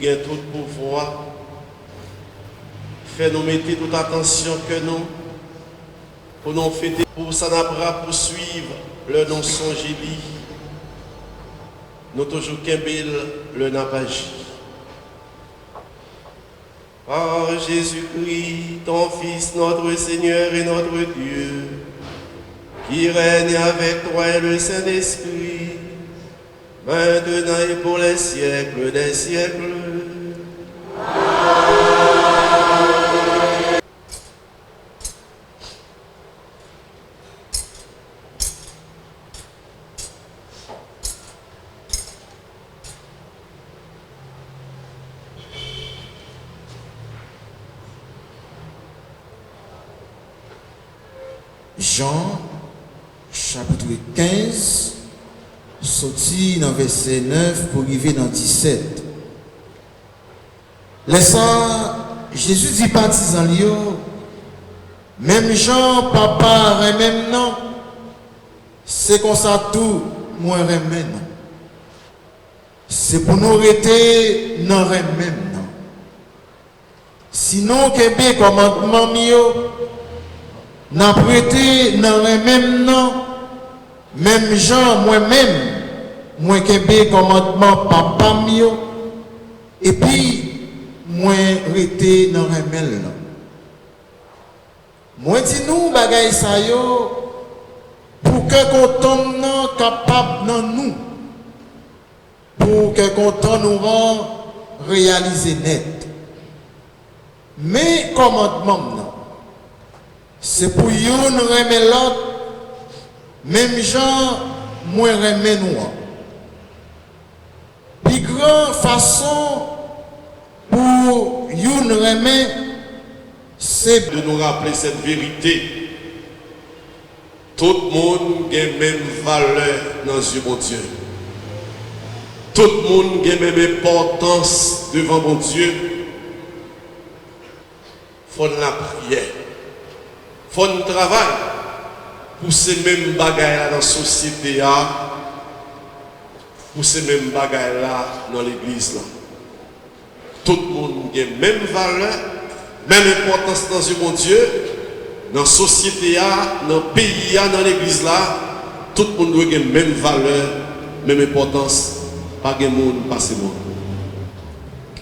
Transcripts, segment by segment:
gagne tout pouvoir. Fais-nous mettre toute attention que nous, pour nous fêter, pour ça n'appara poursuivre le nom songéli. Nous toujours qu'embel le napagi. Par Jésus-Christ, ton Fils, notre Seigneur et notre Dieu, qui règne avec toi et le Saint-Esprit, maintenant et pour les siècles des siècles. Jean, chapitre 15, sorti dans verset 9 pour arriver dans 17. Laissant Jésus dit partisan Lio, même Jean, papa, même non, c'est comme ça tout, moi, même non. C'est pour nous arrêter, non, même non. Sinon, Québec, commandement mieux, n'a prêté dans le même nom, même Jean, moi-même, moi qui commandement papa mio, et puis moi rete dans le même nom. Moi dis nous bagay sa yo pour que content capable dans nous, pour que content nous rend réaliser net. Mais commandement non. C'est pour yon remet l'autre, même gens, moins remet nous. Puis grande façon pour yon remet, c'est de nous rappeler cette vérité. Tout le monde a même valeur dans les yeux de Dieu. Tout le monde a même importance devant mon Dieu. Il faut la prière. Il faut un travail pour ces mêmes bagailles dans la société, pour ces mêmes bagailles dans l'église. Tout le monde a la même valeur, même importance dans le monde Dieu, dans la société, dans le pays, dans l'église. Tout le monde doit avoir la même valeur, même importance, pas de monde, pas de monde.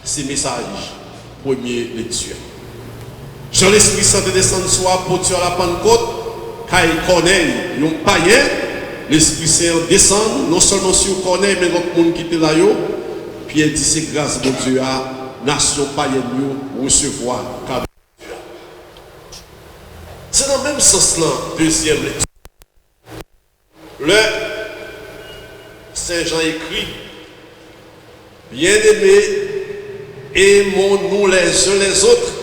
C'est le message, premier lecture. Jean l'Esprit Saint descend soit pour Dieu à la Pentecôte, car il connaît, il païen, l'Esprit Saint descend, non seulement sur Corneille, mais l'autre monde qui était là, puis il dit c'est grâce de Dieu à nation païenne, recevoir cadeau. C'est dans le même sens là, deuxième lecture. Le Saint Jean écrit, bien-aimés, aimons-nous les uns les autres,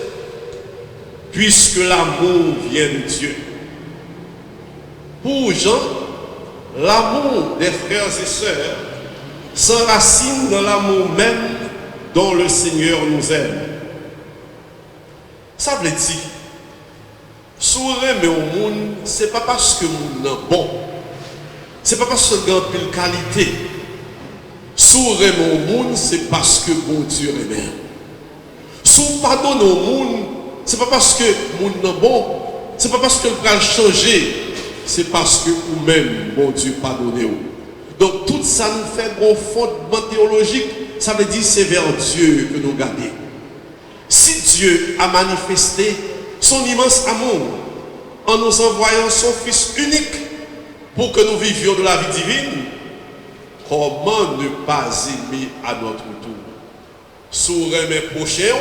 puisque l'amour vient de Dieu. Pour Jean, l'amour des frères et sœurs s'enracine dans l'amour même dont le Seigneur nous aime. Ça veut dire, sourire mais au monde, ce n'est pas parce que nous sommes bon, ce n'est pas parce que nous avons une qualité. Sourire mais au monde, c'est parce que bon Dieu est bien. Sous pardonne au monde, c'est pas parce que monde n'est bon, c'est pas parce que le va changer, c'est parce que vous-même, bon Dieu, pardonnez. Donc tout ça nous fait un fondement théologique, ça veut dire c'est vers Dieu que nous regardons. Si Dieu a manifesté son immense amour en nous envoyant son Fils unique pour que nous vivions de la vie divine, comment ne pas aimer à notre tour? Sourire mes prochains,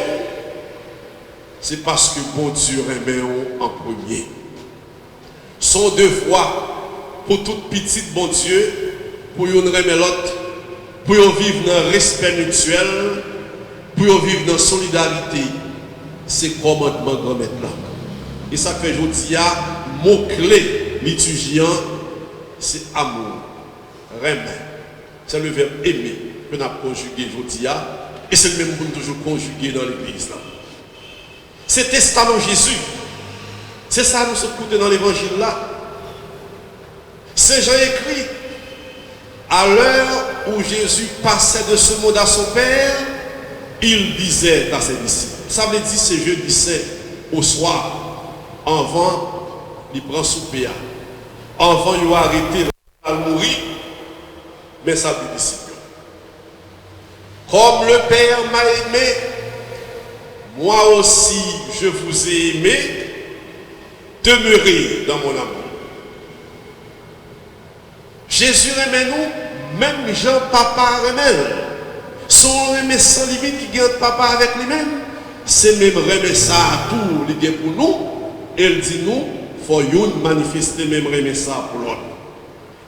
c'est parce que bon Dieu remet en premier. Son devoir pour toute petite bon Dieu, pour yon remet l'autre, pour yon vivre dans le respect mutuel, pour yon vivre dans la solidarité, c'est commandement grand maître là. Et ça fait aujourd'hui, mot-clé liturgien, c'est amour, remet. C'est le verbe aimer que nous avons conjugué aujourd'hui, et c'est le même qu'on toujours conjugué dans l'église là. C'est testament Jésus. C'est ça que nous écoutons dans l'évangile là. Saint Jean écrit, à l'heure où Jésus passait de ce monde à son Père, il disait à ses disciples. Ça veut dire c'est jeudi saint au soir, avant, il prend souper. Avant, il a arrêté à mourir, mais ça veut dire comme le Père m'a aimé, moi aussi je vous ai aimé, demeurez dans mon amour. Jésus aimait nous, même Jean Papa aimait. Son aimé sans limite qui garde Papa avec lui-même, c'est même remet ça à tout, il pour nous, et il dit nous, faut you manifester même remet ça pour l'autre.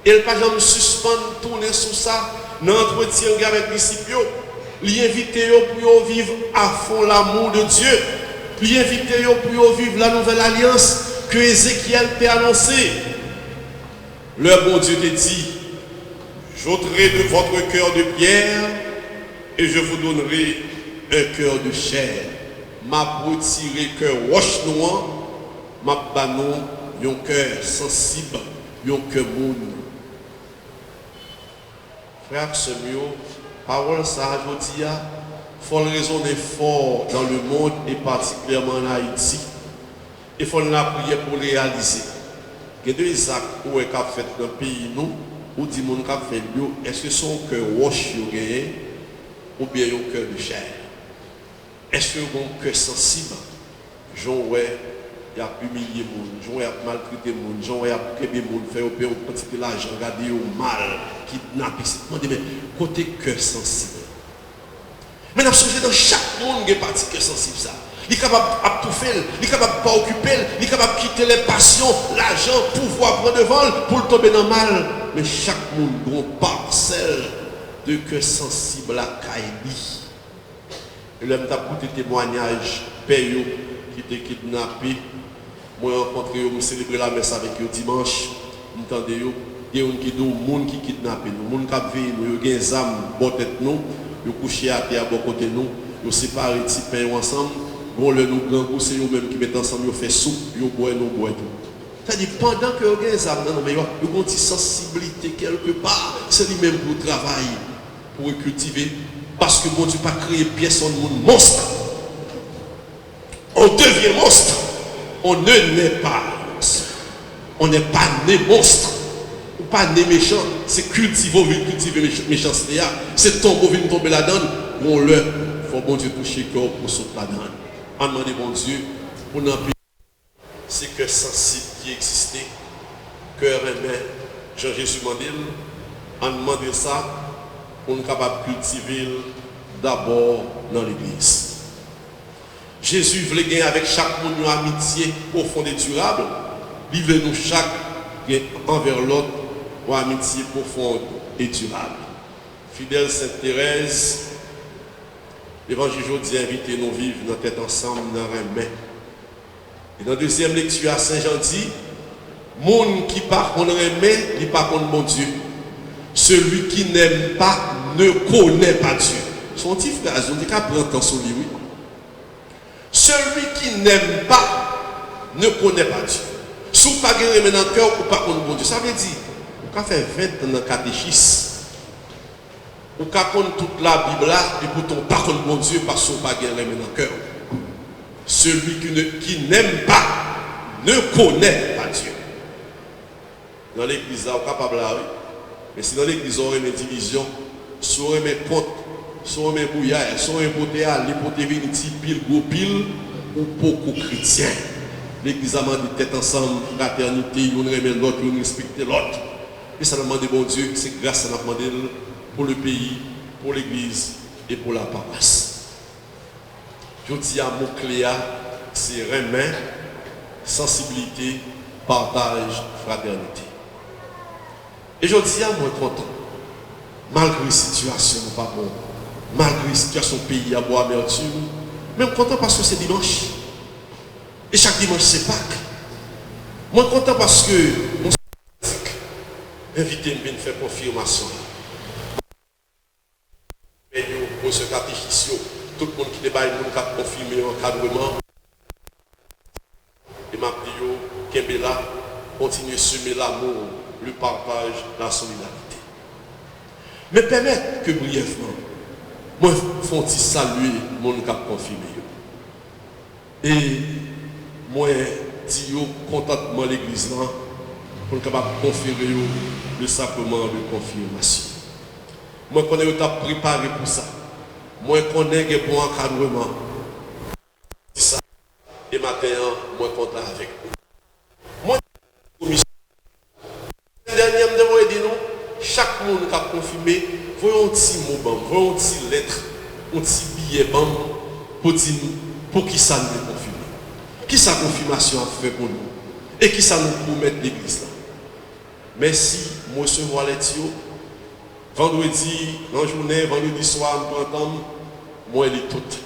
Et le pas jamais suspendre, tourner sur ça, dans l'entretien avec les disciples. Lui inviter pour vivre à fond l'amour de Dieu. Lui inviter pour vivre la nouvelle alliance que Ézéchiel t'a annoncée. Le bon Dieu te dit, j'ôterai de votre cœur de pierre et je vous donnerai un cœur de chair. M'a retiré cœur roche noir, m'a banon un cœur sensible, un cœur moun. Frère, ce mieux. Parole ça aujourd'hui, il faut raisonner fort dans le monde et particulièrement en Haïti. Il faut la prier pour réaliser. Il y a deux actes où est fait dans le pays nous, où dit mon cap fait bio, est-ce que son cœur roche ou bien un cœur de chair? Est-ce que mon cœur sensible? Jean ouais, il a humilié mon, Jean a maltraité mon, Jean a québé mon, fait au père au petit l'argent, regarder au mal, kidnappé. Mais côté cœur sensible. Mais nous sommes dans chaque monde qui est parti cœur sensible ça. Il est capable de tout faire, il est capable de pas occuper, il est capable de quitter les passions, l'argent, pouvoir prendre devant pour le tomber dans le mal. Mais chaque monde a une parcelle de cœur sensible à Kaili. Et là, je vais écouter témoignage père qui était kidnappé. Moi, j'ai rencontré, je célébrer la messe avec eux dimanche. Vous entendez, il y a des gens qui kidnappent nous, des gens qui vivent, des gens qui ont des âmes, bon tête nous, ils couchent à terre à bon côté nous, ils séparent les petits pains ensemble, bon le nous grand c'est eux-mêmes qui mettent ensemble, ils font soupe, ils boivent, nous boivent tout. C'est-à-dire pendant que ils ont des âmes, mais ils ont une sensibilité quelque part, c'est lui-même pour travailler, pour cultiver, parce que bon Dieu n'a pas créé pièce en monde monstre. On devient monstre. On ne naît pas monstre. On n'est pas né monstre. Ou pas né méchant. C'est cultiver méchanceté. C'est tomber là-dedans. On le faut bon Dieu toucher le corps pour sauter là-dedans. On demande bon Dieu pour nous appuyer. C'est que sensible qui existait. Cœur aimé. Jean-Jésus Mandel. On demande ça pour nous capables de cultiver d'abord dans l'église. Jésus voulait gagner avec chaque monde une amitié profonde et durable. Il veut nous chaque envers l'autre une amitié profonde et durable. Fidèle Sainte Thérèse, l'évangile aujourd'hui invite nous vivre dans tête ensemble dans un main. Et dans la deuxième lecture à Saint Jean dit, monde qui part contre remet, il part contre mon Dieu. Celui qui n'aime pas ne connaît pas Dieu. Son petit frère, on dit qu'à prendre temps sur lui, oui. Celui qui n'aime pas ne connaît pas Dieu. Si vous ne pouvez pas dans le cœur ou pas contre bon Dieu, ça veut dire, vous pouvez faire 20 ans dans le catéchisme. Vous pouvez connaître toute la Bible là, et pourtant pas contre bon Dieu parce que vous ne pouvez pas dans le cœur. Celui qui n'aime pas ne connaît pas Dieu. Dans l'église, vous êtes capable de oui. Mais si dans l'église, on a une division, si on a un compte, si on a un bouillard, si on a un potéal, les potés viennent pile, gros pile, ou beaucoup chrétiens. L'église a demandé tête ensemble, fraternité, on remet l'autre, on respecte l'autre. Et ça demande bon Dieu, c'est grâce à nous demandé pour le pays, pour l'église et pour la paroisse. Je dis à mon clé, c'est remet, sensibilité, partage, fraternité. Et je dis à moi content, malgré la situation, pas bon, malgré la situation pays à bois amertume, même content parce que c'est dimanche. Et chaque dimanche c'est Pâques. Moi content parce que mon invité me vient faire confirmation. Mais pour ce catéchisme, tout le monde qui débat, il a confirmé l'encadrement. Et m'a dit, Kembela, continuez à semer l'amour, le partage, la solidarité. Mais permettre que brièvement, moi, font saluer mon cap confirmé. Et moi, dis contentement l'église là pour capable conférer le sacrement de confirmation. Moi, qu'on est préparé pour ça. Moi, qu'on est un bon encadrement. C'est ça. Et maintenant, moi, content avec vous. Moi, commission. Dernier, je dis nous, chaque monde qui a confirmé, voyons un petit mot, voyons un petit lettre, un petit billet pour dire pour qui ça nous est confirmé. Qui sa confirmation a fait pour nous. Et qui ça nous promet l'église là. Merci, moi recevoir les tios. Vendredi, dans la journée, vendredi soir, nous entendons, moi elle est toute.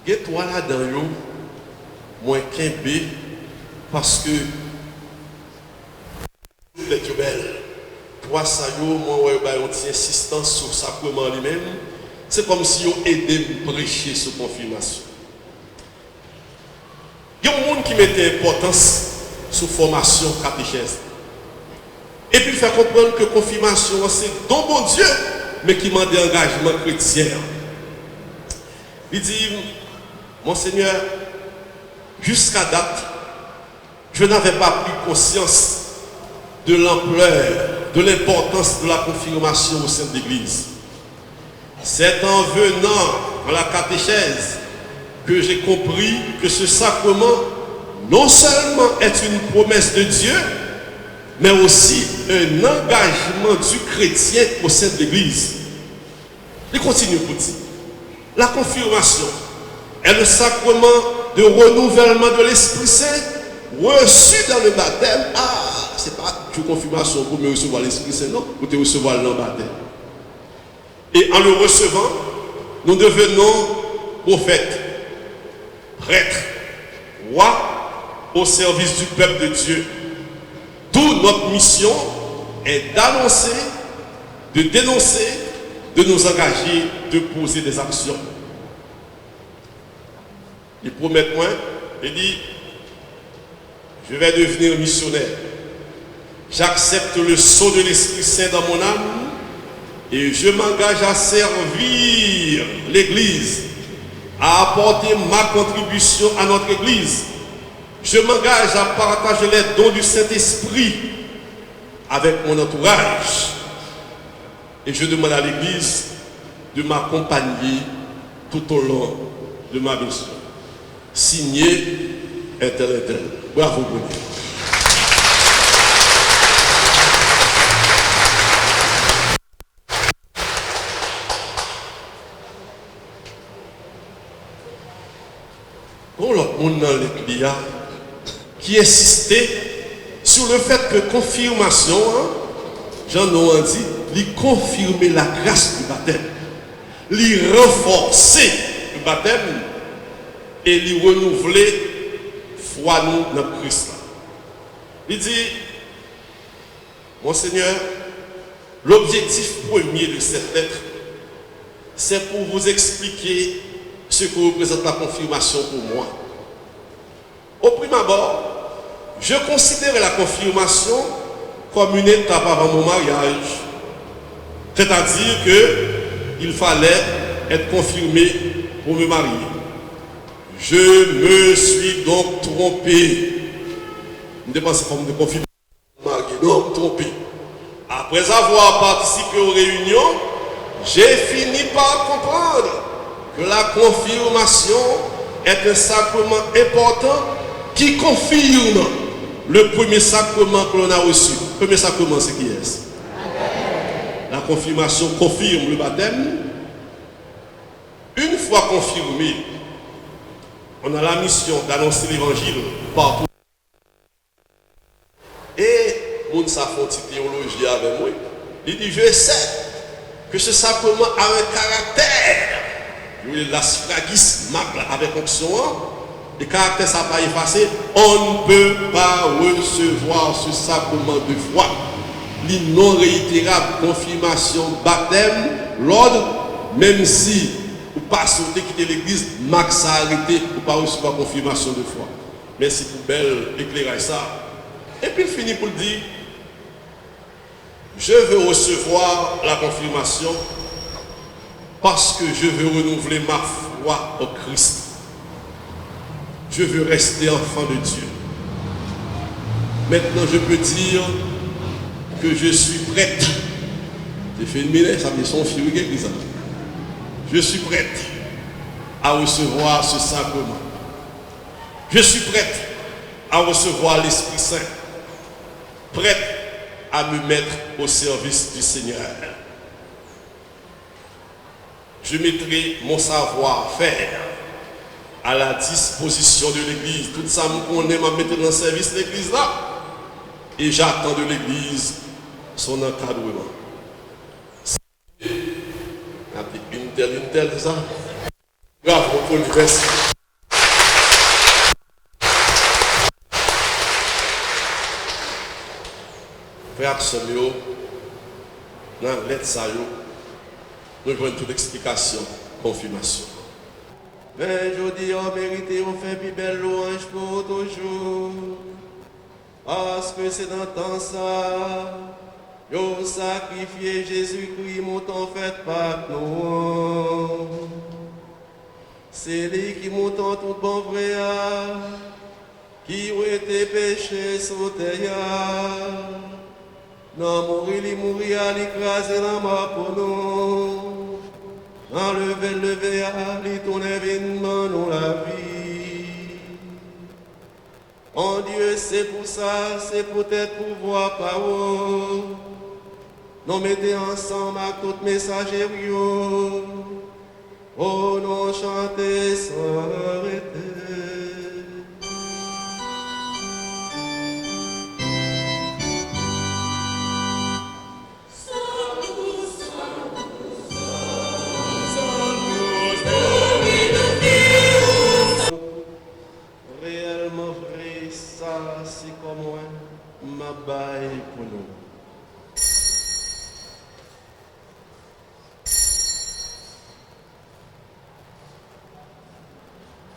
Et toi là-dedans, moi qu'un parce que les belles. Toi, ça y est, moi, on tient insistance sur le sacrement lui-même. C'est comme si on aidait à prêcher sur confirmation. Il y a un monde qui mettait importance sur la formation catéchèse. Et puis, il fait comprendre que la confirmation, c'est don bon Dieu, mais qui demande un engagement chrétien. Il dit, Monseigneur, jusqu'à date, je n'avais pas pris conscience de l'ampleur, de l'importance de la confirmation au sein de l'Église. C'est en venant à la catéchèse que j'ai compris que ce sacrement non seulement est une promesse de Dieu, mais aussi un engagement du chrétien au sein de l'Église. Il continue pour dire, la confirmation est le sacrement de renouvellement de l'Esprit Saint reçu dans le baptême. C'est pas une confirmation pour me recevoir l'Esprit Saint, non, pour te recevoir le baptême. Et en le recevant, nous devenons prophètes, prêtres, rois au service du peuple de Dieu. D'où notre mission est d'annoncer, de dénoncer, de nous engager, de poser des actions. Il promet moi, il dit, je vais devenir missionnaire. J'accepte le sceau de l'Esprit Saint dans mon âme et je m'engage à servir l'Église, à apporter ma contribution à notre Église. Je m'engage à partager les dons du Saint-Esprit avec mon entourage. Et je demande à l'Église de m'accompagner tout au long de ma mission. Signé un tel. Bravo, Bonnie. L'autre monde dans l'église qui insistait sur le fait que confirmation, Jean-Noël dit, lui confirmer la grâce du baptême, lui renforcer le baptême et lui renouveler foi nous dans Christ. Il dit, Monseigneur, l'objectif premier de cette lettre, c'est pour vous expliquer ce que représente la confirmation pour moi. Au prime abord, je considérais la confirmation comme une étape avant mon mariage. C'est-à-dire qu'il fallait être confirmé pour me marier. Je me suis donc trompé. Je ne sais pas si c'est de confirmation. Non, trompé. Après avoir participé aux réunions, j'ai fini par comprendre que la confirmation est un sacrement important qui confirme le premier sacrement que l'on a reçu. Le premier sacrement, c'est qui est-ce? La confirmation confirme le baptême. Une fois confirmé, on a la mission d'annoncer l'évangile partout. Et on s'est fait une théologie avec moi. Il dit, je sais que ce sacrement a un caractère. L'asphragisme avec option 1, le caractère ça pas effacé, on ne peut pas recevoir ce sacrement de foi. Les non réitérables confirmation baptême, l'ordre, même si vous pas sauter quitter l'église, max a arrêté pour pas recevoir confirmation de foi. Merci pour bel éclairage ça. Et puis il finit pour le dire, je veux recevoir la confirmation parce que je veux renouveler ma foi au Christ. Je veux rester enfant de Dieu. Maintenant, je peux dire que je suis prête. J'ai fait une minute, ça me son fille l'église. Je suis prête à recevoir ce sacrement. Je suis prête à recevoir l'Esprit Saint. Prête à me mettre au service du Seigneur. Je mettrai mon savoir-faire à la disposition de l'Église. Tout ça, on aime à mettre dans le service de l'Église là. Et j'attends de l'Église son encadrement. Une telle, ça. Bravo pour l'université. Frère Samuel, dans l'aide ça, nous avons toute explication, confirmation. Mais je dis, on mérite, on fait plus belle louange pour toujours. Parce que c'est dans le temps ça, yo sacrifié Jésus-Christ, mon temps fait par nous. C'est lui qui montant tout bon vrai, qui ont été péchés sur terre. Non, mourir, il mourir, l'écraser la mort pour nous. Enlever, il tourne événement, nous la vie. Oh Dieu, c'est pour ça, c'est peut-être pour voir parole. Nous mettez ensemble avec tout messagerie. Oh, nous chanter sans arrêter. Réellement vrai, ça c'est comme moi, ma baille pour nous.